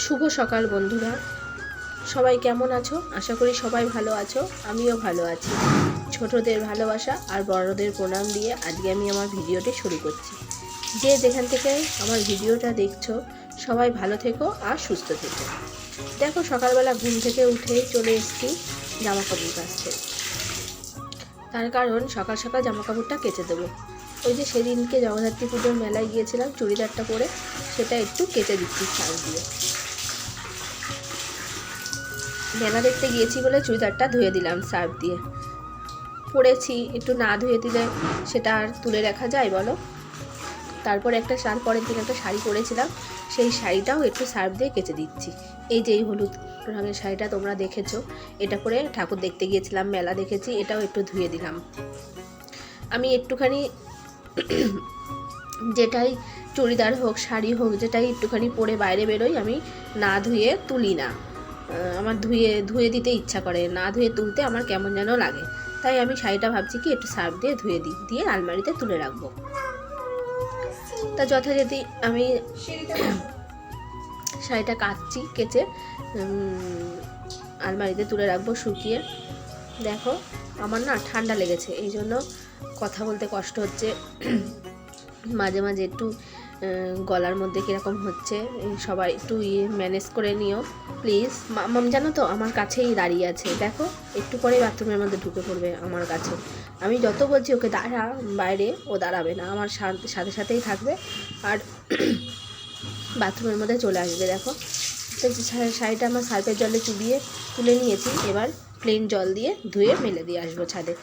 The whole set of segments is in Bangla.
শুভ সকাল বন্ধুরা, সবাই কেমন আছো? আশা করি সবাই ভালো আছো। আমিও ভালো আছি। ছোটদের ভালোবাসা আর বড়দের প্রণাম দিয়ে আজকে আমি আমার ভিডিওটি শুরু করছি। যে যেখান থেকে আমার ভিডিওটা দেখছো সবাই ভালো থেকো আর সুস্থ থেকো। দেখো, সকালবেলা ঘুম থেকে উঠেই চলে এসেছি জামা কাপড় কাচতে। তার কারণ সকাল সকাল জামা কাপড়টা কেচে দেবো। ওই যে সেদিনকে জগদ্ধাত্রী পুজোর মেলায় গিয়েছিলাম চুড়িদারটা পরে, সেটা একটু কেচে দিচ্ছি ছাল দিয়ে। মেলা দেখতে গিয়েছি বলে চুড়িদারটা ধুয়ে দিলাম সার্ফ দিয়ে। পরেছি, একটু না ধুয়ে দিলে সেটা আর তুলে রাখা যায় বলো? তারপর পরের দিন একটা শাড়ি পরেছিলাম, সেই শাড়িটাও একটু সার্ফ দিয়ে কেচে দিচ্ছি। এই যে এই হলুদ রঙের শাড়িটা তোমরা দেখেছো, এটা পরে ঠাকুর দেখতে গিয়েছিলাম, মেলা দেখেছি, এটাও একটু ধুয়ে দিলাম। আমি একটুখানি যেটাই চুড়িদার হোক শাড়ি হোক যেটাই একটুখানি পরে বাইরে বেরোই, আমি না ধুয়ে তুলি না। আমার ধুয়ে দিতে ইচ্ছা করে, না ধুয়ে তুলতে আমার কেমন যেন লাগে। তাই আমি শাড়িটা ভাবছি কি একটু সার্ফ দিয়ে ধুয়ে দিই, দিয়ে আলমারিতে তুলে রাখবো। তা যথারীতি আমি শাড়িটা কাচছি, কেচে আলমারিতে তুলে রাখবো শুকিয়ে। দেখো, আমার না ঠান্ডা লেগেছে, এই জন্য কথা বলতে কষ্ট হচ্ছে। মাঝে মাঝে একটু গলার মধ্যে কীরকম হচ্ছে, সবাই একটু ম্যানেজ করে নিও প্লিজ। মাম জানো তো আমার কাছেই দাঁড়িয়ে আছে, দেখো একটু পরে বাথরুমের মধ্যে ঢুকে পড়বে আমার কাছে। আমি যত বলছি ওকে দাঁড়া বাইরে, ও দাঁড়াবে না, আমার সাথে সাথেই থাকবে আর বাথরুমের মধ্যে চলে আসবে। দেখো, তো শাড়িটা আমার সার্ফের জলে চুবিয়ে তুলে নিয়েছি, এবার প্লেন জল দিয়ে ধুয়ে মেলে দিয়ে আসবো ছাদে।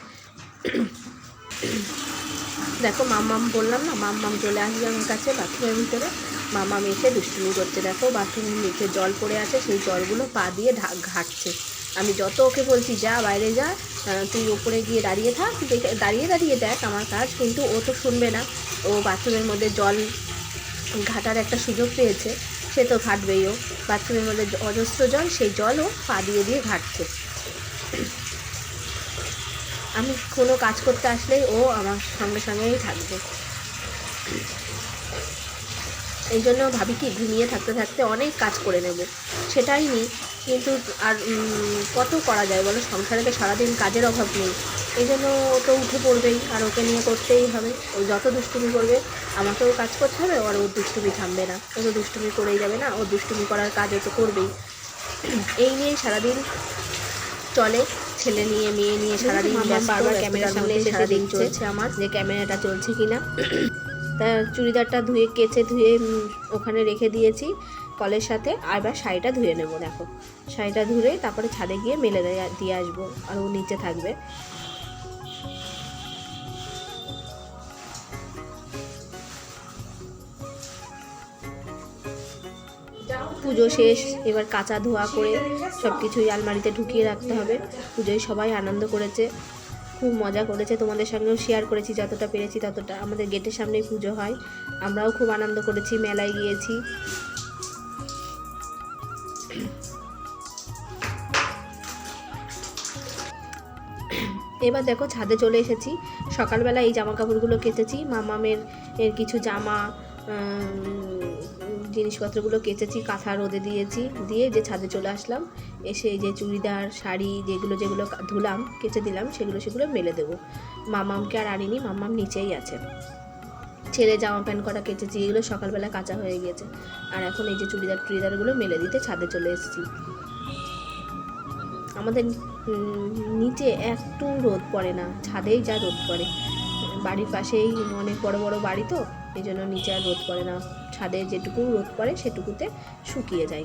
দেখো, মাম্মাম বললাম না, মাম্মাম চলে আসবে আমার কাছে বাথরুমের ভিতরে। মাম্মাম এসে দুষ্টুমি করছে। দেখো, বাথরুমের নিচে জল পড়ে আছে, সেই জলগুলো পা দিয়ে ঘাটছে। আমি যত ওকে বলছি যা বাইরে যা, তুই ওপরে গিয়ে দাঁড়িয়ে থাক, দাঁড়িয়ে দাঁড়িয়ে দেখ আমার কাজ, কিন্তু ও তো শুনবে না। ও বাথরুমের মধ্যে জল ঘাটার একটা সুযোগ পেয়েছে, সে তো ঘাটবেই। ও বাথরুমের মধ্যে অজস্র জল, সেই জলও পা দিয়ে দিয়ে ঘাটছে। আমি কোনো কাজ করতে আসলেই ও আমার সঙ্গে সঙ্গেই থাকবে। এই জন্য ভাবি কি ঘুমিয়ে থাকতে থাকতে অনেক কাজ করে নেব, সেটাই নিই। কিন্তু আর কত করা যায় বলো, সংসারে তো সারাদিন কাজের অভাব নেই। এই জন্য ও তো উঠে পড়বেই, আর ওকে নিয়ে করতেই হবে। ও যত দুষ্টুমি করবে আমাকেও কাজ করতে হবে, আর ওর দুষ্টুমি থামবে না, ও তো দুষ্টুমি করেই যাবে না, ও দুষ্টুমি করার কাজ ও তো করবেই। এই নিয়েই সারাদিন চলে, ছেলে নিয়ে মেয়ে নিয়ে সারাদিন বারবার ক্যামেরার সামনে এসে সারাদিন চলছে আমার, যে ক্যামেরাটা চলছে কিনা। তা চুড়িদারটা ধুয়ে ওখানে রেখে দিয়েছি কলের সাথে। আর এবার শাড়িটা ধুয়ে নেবো। দেখো, শাড়িটা ধুয়ে তারপরে ছাদে গিয়ে মেলে দিয়ে আসবো, আর ও নিচে থাকবে। পুজো শেষ, এবার কাচা ধোয়া করে সব কিছুই আলমারিতে ঢুকিয়ে রাখতে হবে। পুজোয় সবাই আনন্দ করেছে, খুব মজা করেছে, তোমাদের সঙ্গেও শেয়ার করেছি যতটা পেরেছি ততটা। আমাদের গেটের সামনেই পুজো হয়, আমরাও খুব আনন্দ করেছি, মেলায় গিয়েছি। এবার দেখো, ছাদে চলে এসেছি। সকালবেলা এই জামা কাপড়গুলো কেচেছি, মামামের কিছু জামা জিনিসপত্রগুলো কেচেছি, কাঁথা রোদে দিয়েছি, দিয়ে যে ছাদে চলে আসলাম। এসে এই যে চুড়িদার শাড়ি যেগুলো ধুলাম কেচে দিলাম, সেগুলো মেলে দেবো। মামামকে আর আনিনি, মামাম নিচেই আছে। ছেলে জামা প্যান্ট কটা কেচেছি, এগুলো সকালবেলা কাঁচা হয়ে গেছে। আর এখন এই যে টুড়িদারগুলো মেলে দিতে ছাদে চলে এসেছি। আমাদের নিচে একটু রোদ পড়ে না, ছাদেই যা রোদ পড়ে। বাড়ির পাশেই অনেক বড় বড় বাড়ি, তো এই জন্য নিচে আর রোদ পড়ে না। ছাদে যেটুকু রোদ পড়ে সেটুকুতে শুকিয়ে যায়।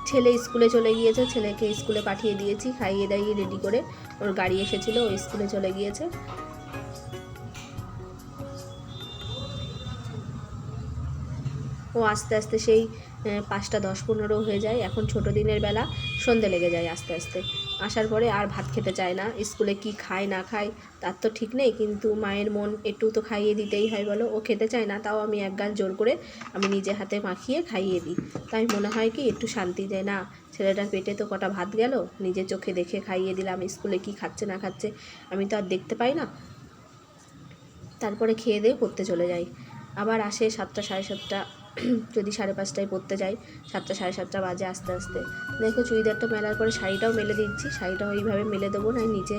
ছেলে স্কুলে চলে গিয়েছে, ছেলেকে স্কুলে পাঠিয়ে দিয়েছি, খাইয়ে দাইয়ে রেডি করে। ওর গাড়ি এসেছিলো, ও স্কুলে চলে গিয়েছে। ও আস্তে আস্তে সেই 5টা 10-15 হয়ে যায়। এখন ছোটো দিনের বেলা সন্ধে লেগে যায় আস্তে আস্তে। আসার পরে আর ভাত খেতে চায় না, স্কুলে কি খায় না খায় তার তো ঠিক নেই, কিন্তু মায়ের মন, একটু তো খাইয়ে দিতেই হয় বলো। ও খেতে চায় না, তাও আমি একগাল জোর করে আমি নিজে হাতে মাখিয়ে খাইয়ে দিই। তাই মনে হয় কি একটু শান্তি দেয় না, ছেলেটার পেটে তো কটা ভাত গেল, নিজে চোখে দেখে খাইয়ে দিলাম। স্কুলে কি খাচ্ছে না খাচ্ছে আমি তো আর দেখতে পাই না। তারপরে খেয়ে দিয়ে পড়তে চলে যাই। আবার আসে 7টা সাড়ে 7টা, যদি 5:30টায় পড়তে যাই 7টা সাড়ে 7টা বাজে আস্তে আস্তে। দেখো চুড়িদারটা মেলার পরে শাড়িটাও মেলে দিচ্ছি, শাড়িটাও এইভাবে মেলে দেবো, না নিচে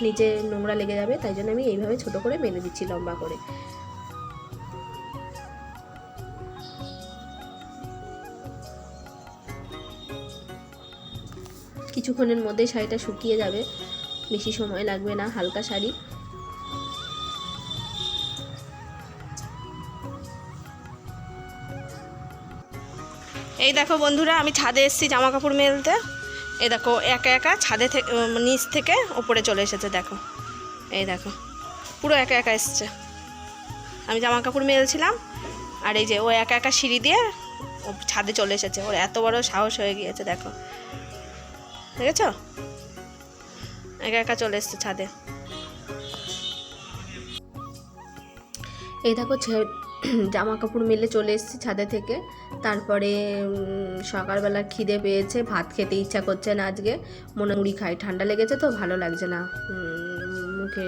নিচে নোংরা লেগে যাবে, তাই জন্য আমি এইভাবে ছোটো করে মেলে দিচ্ছি লম্বা করে। কিছুক্ষণের মধ্যে শাড়িটা শুকিয়ে যাবে, বেশি সময় লাগবে না, হালকা শাড়ি। এই দেখো বন্ধুরা, আমি ছাদে এসেছি জামা কাপড় মেলতে। এই দেখো একা একা ছাদে থেকে নিচ থেকে ওপরে চলে এসেছে, দেখো এই দেখো পুরো একা একা এসছে। আমি জামা কাপড় মেলছিলাম আর এই যে ও একা একা সিঁড়ি দিয়ে ও ছাদে চলে এসেছে। ওর এত বড় সাহস হয়ে গিয়েছে, দেখো দেখেছ, একা একা চলে এসছে ছাদে। এই দেখো জামা কাপড় মেলে চলে এসেছি ছাদে থেকে। তারপরে সকালবেলা খিদে পেয়েছে, ভাত খেতে ইচ্ছা করছে না আজকে, মনে মুড়ি খাই, ঠান্ডা লেগেছে তো ভালো লাগছে না, মুখে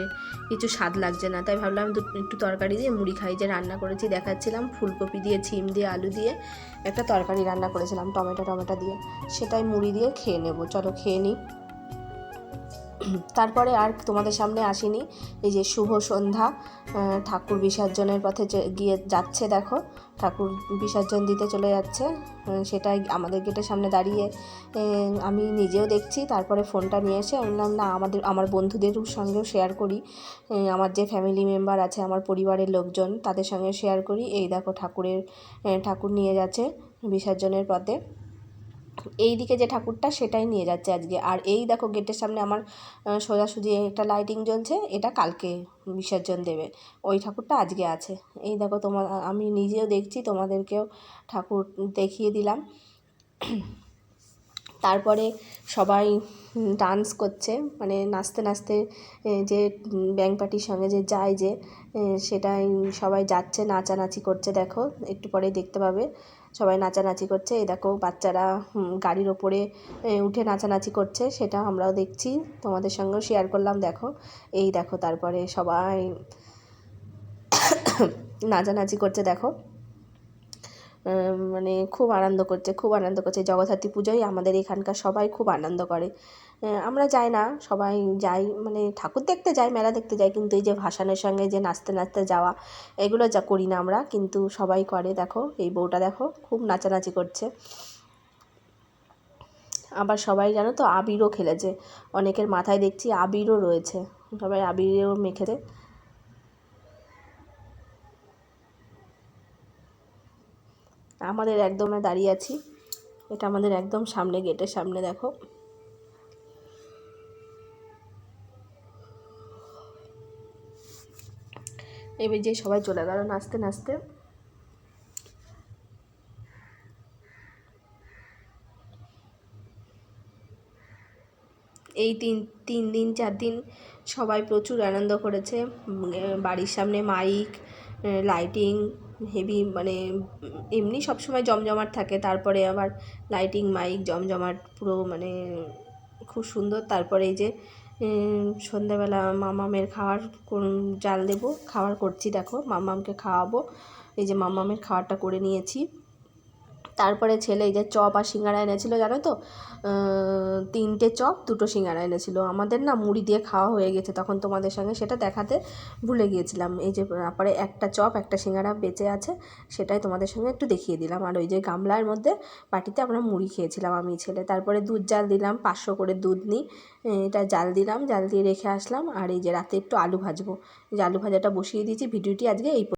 কিছু স্বাদ লাগছে না, তাই ভাবলাম একটু তরকারি দিয়ে মুড়ি খাই। যে রান্না করেছি দেখাচ্ছিলাম, ফুলকপি দিয়ে ছিম দিয়ে আলু দিয়ে একটা তরকারি রান্না করেছিলাম টমেটো দিয়ে, সেটাই মুড়ি দিয়ে খেয়ে নেব। চলো খেয়ে নিই। তারপরে আর তোমাদের সামনে আসিনি। এই যে শুভ সন্ধ্যা, ঠাকুর বিসর্জনের পথে গিয়ে যাচ্ছে, দেখো ঠাকুর বিসর্জন দিতে চলে যাচ্ছে, সেটাই আমাদের গেটের সামনে দাঁড়িয়ে আমি নিজেও দেখছি। তারপরে ফোনটা নিয়ে এসে আমি বললাম না, আমার বন্ধুদের সঙ্গেও শেয়ার করি, আমার যে ফ্যামিলি মেম্বার আছে, আমার পরিবারের লোকজন, তাদের সঙ্গে শেয়ার করি। এই দেখো ঠাকুর নিয়ে যাচ্ছে বিসর্জনের পথে, এই দিকে যে ঠাকুরটা সেটাই নিয়ে যাচ্ছে আজকে। আর এই দেখো গেটের সামনে আমার সোজাসুজি একটা লাইটিং জ্বলছে, এটা কালকে বিসর্জন দেবে, ওই ঠাকুরটা আজকে আছে। এই দেখো আমি নিজেও দেখছি, তোমাদেরকেও ঠাকুর দেখিয়ে দিলাম। তারপরে সবাই ডান্স করছে, মানে নাচতে নাচতে যে ব্যাং পার্টির সঙ্গে যে যায়, যে সেটাই সবাই যাচ্ছে, নাচানাচি করছে, দেখো একটু পরেই দেখতে পাবে সবাই নাচানাচি করছে। এই দেখো বাচ্চারা গাড়ির ওপরে উঠে নাচানাচি করছে, সেটা আমরাও দেখছি, তোমাদের সঙ্গেও শেয়ার করলাম। দেখো এই দেখো তারপরে সবাই নাচানাচি করছে, দেখো মানে খুব আনন্দ করছে। জগদ্ধাত্রী পুজোয় আমাদের এখানকার সবাই খুব আনন্দ করে। আমরা যাই না, সবাই যাই, মানে ঠাকুর দেখতে যাই, মেলা দেখতে যাই, কিন্তু এই যে ভাসানের সঙ্গে যে নাচতে নাচতে যাওয়া, এগুলো যা করি না আমরা, কিন্তু সবাই করে। দেখো এই বউটা দেখো খুব নাচানাচি করছে। আবার সবাই জানো তো আবিরও খেলেছে, অনেকের মাথায় দেখছি আবিরও রয়েছে, সবাই আবিরও মেখেছে। আমাদের একদম দাঁড়িয়ে আছি, এটা আমাদের একদম সামনে, গেটের সামনে, দেখো এবার যে সবাই চলে গেল নাচতে নাচতে। এই তিন দিন 4 দিন সবাই প্রচুর আনন্দ করেছে। বাড়ির সামনে মাইক, লাইটিং হেভি, মানে এমনি সবসময় জমজমাট থাকে, তারপরে আবার লাইটিং মাইক জমজমাট পুরো, মানে খুব সুন্দর। তারপরে এই যে সন্ধ্যাবেলা মামামের জাল দেবো, খাবার করছি, দেখো মামামকে খাওয়াবো। এই যে মামামের খাবারটা করে নিয়েছি। তারপরে ছেলে এই যে চপ আর সিঙ্গাড়া এনেছিল, জানো তো 3টে চপ 2টো সিঙ্গাড়া এনেছিল। আমাদের না মুড়ি দিয়ে খাওয়া হয়ে গেছে, তখন তোমাদের সঙ্গে সেটা দেখাতে ভুলে গিয়েছিলাম। এই যে তারপরে একটা চপ একটা সিঙ্গাড়া বেঁচে আছে, সেটাই তোমাদের সঙ্গে একটু দেখিয়ে দিলাম। আর ওই যে গামলার মধ্যে বাটিতে আমরা মুড়ি খেয়েছিলাম আমি ছেলে। তারপরে দুধ জাল দিলাম, 500 করে দুধ নিই, এটা জাল দিলাম, জাল দিয়ে রেখে আসলাম। আর এই যে রাতে একটু আলু ভাজবো, এই যে আলু ভাজাটা বসিয়ে দিয়েছি। ভিডিওটি আজকে এই